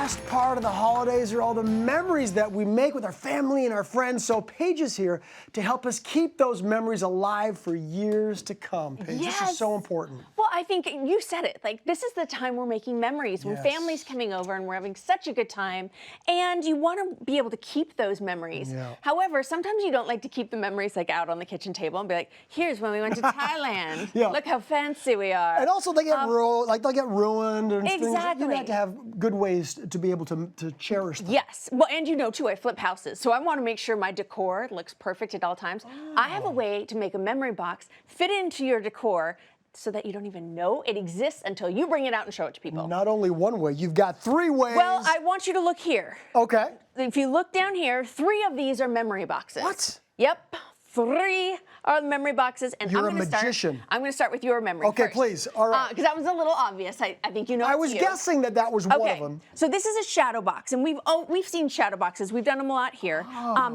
best part of the holidays are all the memories that we make with our family and our friends. So Paige is here to help us keep those memories alive for years to come. Paige, Yes. this is so important. Well, I think you said it. Like, this is the time we're making memories, when family's coming over and we're having such a good time, and you want to be able to keep those memories. Yeah. However, sometimes you don't like to keep the memories like out on the kitchen table and be like, here's when we went to Thailand. Yeah. Look how fancy we are. And also they get they'll get ruined and things. Exactly. You have to have good ways to be able to cherish them. Yes. Well, and you know, too, I flip houses. So I want to make sure my decor looks perfect at all times. I have a way to make a memory box fit into your decor so that you don't even know it exists until you bring it out and show it to people. Not only one way, you've got 3 ways. Well, I want you to look here. Okay. If you look down here, 3 of these are memory boxes. What? Yep. 3 are the memory boxes, and You're I'm going to magician. I'm going to start with your memory Okay, first. please. All right. Because that was a little obvious. I think you know. I it's was you. guessing that was one of them. So this is a shadow box, and we've seen shadow boxes. We've done them a lot here.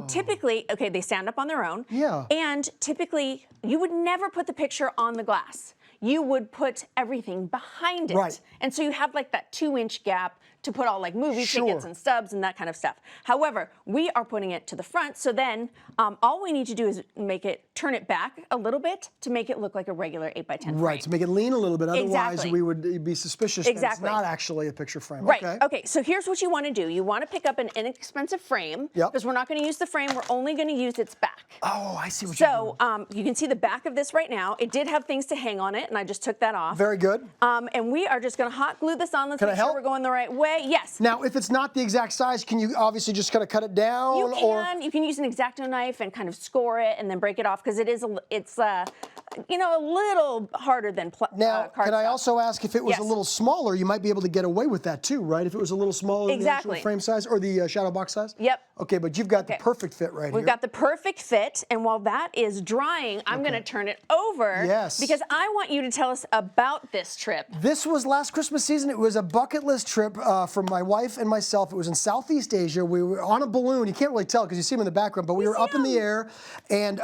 Typically, okay, they stand up on their own. Yeah. And typically, you would never put the picture on the glass. You would put everything behind it. Right. And so you have like that 2-inch gap to put all like movie tickets and stubs and that kind of stuff. However, we are putting it to the front, so then all we need to do is turn it back a little bit to make it look like a regular 8x10 frame. Right, to make it lean a little bit. Otherwise, Exactly. we would be suspicious that it's not actually a picture frame. Right. Okay. Okay, so here's what you want to do. You want to pick up an inexpensive frame, because we're not going to use the frame. We're only going to use its back. Oh, I see what you're doing. So you can see the back of this right now. It did have things to hang on it, and I just took that off. Very good. And we are just going to hot glue this on. Let's Can I make sure help? we're going the right way. Yes. Now, if it's not the exact size, can you obviously just kind of cut it down? You can. You can use an X-Acto knife and kind of score it and then break it off, because it's you know, a little harder than Now, can I cardstock. also ask, if it was a little smaller, you might be able to get away with that too, right? If it was a little smaller than the actual frame size or the shadow box size? Yep. Okay, but you've got the perfect fit right here. We've got the perfect fit, and while that is drying, I'm going to turn it over. Yes. Because I want you to tell us about this trip. This was last Christmas season. It was a bucket list trip for my wife and myself. It was in Southeast Asia. We were on a balloon. You can't really tell because you see them in the background, but we were up in the air. And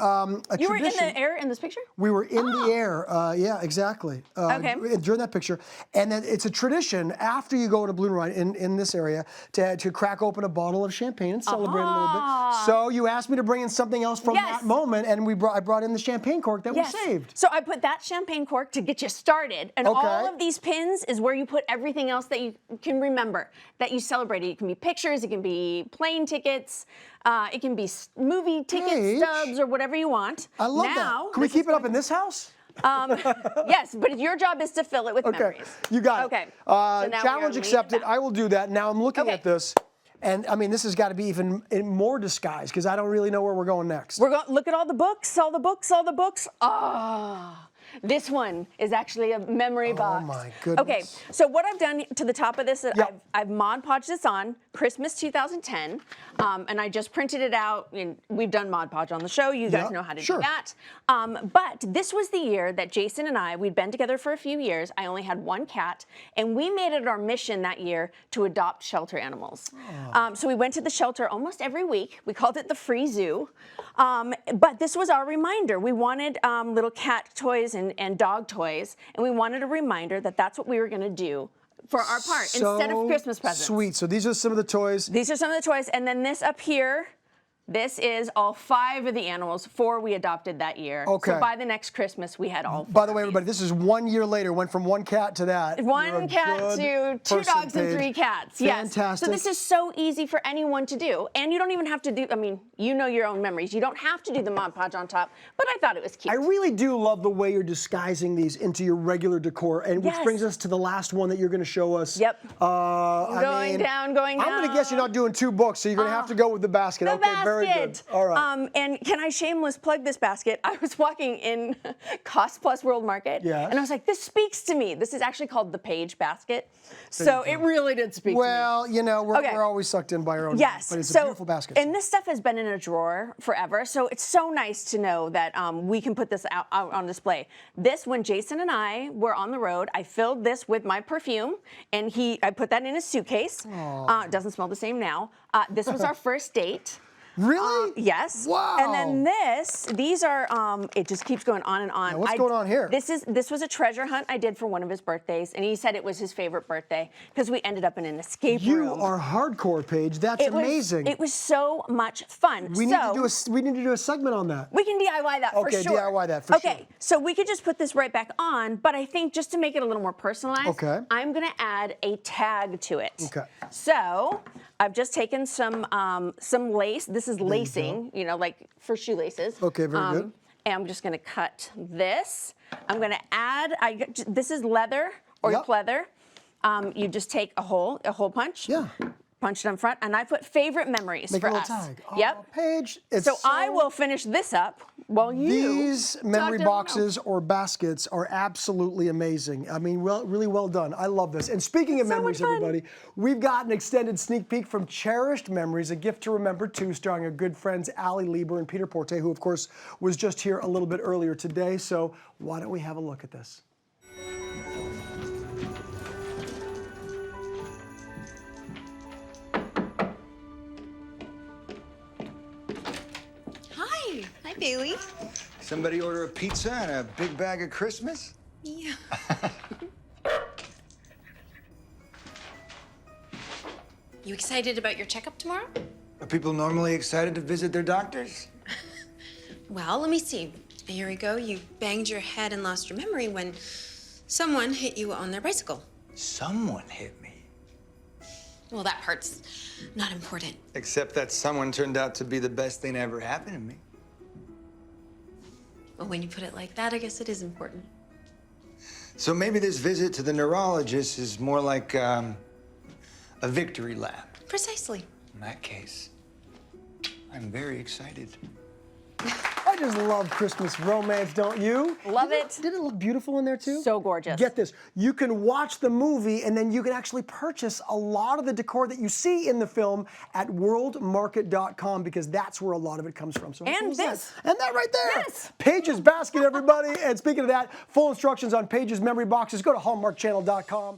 You were in the air in this picture? We were in the air. Yeah, exactly. During that picture. And then it's a tradition after you go on a balloon ride in this area to crack open a bottle of champagne and celebrate a little bit. So you asked me to bring in something else from that moment, and I brought in the champagne cork that we saved. So I put that champagne cork to get you started, and all of these pins is where you put everything else that you can remember, that you celebrated. It can be pictures, it can be plane tickets, it can be movie ticket stubs, or whatever you want. I love that. Can we keep it up in this house? Yes, but your job is to fill it with memories. You got it. Okay. So now challenge accepted. I will do that. Now I'm looking at this. And I mean, this has got to be even in more disguise, because I don't really know where we're going next. We're going look at all the books, all the books, all the books. This one is actually a memory box. Oh my goodness. Okay, so what I've done to the top of this, I've Mod Podged this on, Christmas 2010, and I just printed it out. And we've done Mod Podge on the show. You guys know how to do that. But this was the year that Jason and we'd been together for a few years. I only had 1 cat, and we made it our mission that year to adopt shelter animals. So we went to the shelter almost every week. We called it the free zoo. But this was our reminder. We wanted little cat toys and dog toys, and we wanted a reminder that that's what we were going to do for our part instead of Christmas presents. Sweet. So these are some of the toys. These are some of the toys, and then this up here, this is all 5 of the animals, 4 we adopted that year. Okay. So by the next Christmas, we had all 4. By the way, everybody, this is 1 year later. Went from 1 cat to that. 1 cat to 2 dogs and 3 cats. Fantastic. Yes. So this is so easy for anyone to do. And you don't even have to do, I mean, you know your own memories. You don't have to do the Mod Podge on top, but I thought it was cute. I really do love the way you're disguising these into your regular decor, and which brings us to the last one that you're going to show us. Yep. Going down. I'm going to guess you're not doing 2 books, so you're going to have to go with the basket. The okay, very good. All right. And can I shameless plug this basket? I was walking in Cost Plus World Market, and I was like, this speaks to me. This is actually called the Paige basket. So it really did speak to me. Well, you know, we're always sucked in by our own. Yes. But it's a beautiful basket. And this stuff has been in a drawer forever, so it's so nice to know that we can put this out on display. This, when Jason and I were on the road, I filled this with my perfume, and I put that in a suitcase. It doesn't smell the same now. This was our first date. Really? Yes. Wow. And then these are, it just keeps going on and on. Now, what's going on here? This was a treasure hunt I did for one of his birthdays, and he said it was his favorite birthday because we ended up in an escape room. You are hardcore, Paige. That's amazing. It was so much fun. We need to do a segment on that. We can DIY that for sure. Okay, DIY that for sure. Okay, so we could just put this right back on, but I think just to make it a little more personalized, I'm gonna add a tag to it. Okay. So I've just taken some lace. This is lacing, you know, like for shoelaces. Okay, very good. And I'm just gonna cut this. I'm gonna add, this is leather or pleather. You just take a hole punch. Yeah. Punch it on front, and I put favorite memories Make for a little us. tag. Oh, Yep. Paige, So I will finish this up while you. These memory boxes or baskets are absolutely amazing. I mean, really well done. I love this. And speaking of memories, everybody, we've got an extended sneak peek from Cherished Memories, a gift to remember too, starring our good friends Allie Lieber and Peter Porte, who of course was just here a little bit earlier today. So why don't we have a look at this? Hi, Bailey. Somebody order a pizza and a big bag of Christmas? Yeah. You excited about your checkup tomorrow? Are people normally excited to visit their doctors? Well, let me see. A year ago, you banged your head and lost your memory when someone hit you on their bicycle. Someone hit me. Well, that part's not important. Except that someone turned out to be the best thing that ever happened to me. Well, when you put it like that, I guess it is important. So maybe this visit to the neurologist is more like a victory lap. Precisely. In that case, I'm very excited. I just love Christmas romance, don't you? Love it. Did it look beautiful in there too? So gorgeous. Get this, you can watch the movie and then you can actually purchase a lot of the decor that you see in the film at worldmarket.com because that's where a lot of it comes from. So and this. And that right there. Yes. Paige's basket, everybody. And speaking of that, full instructions on Paige's memory boxes, go to hallmarkchannel.com.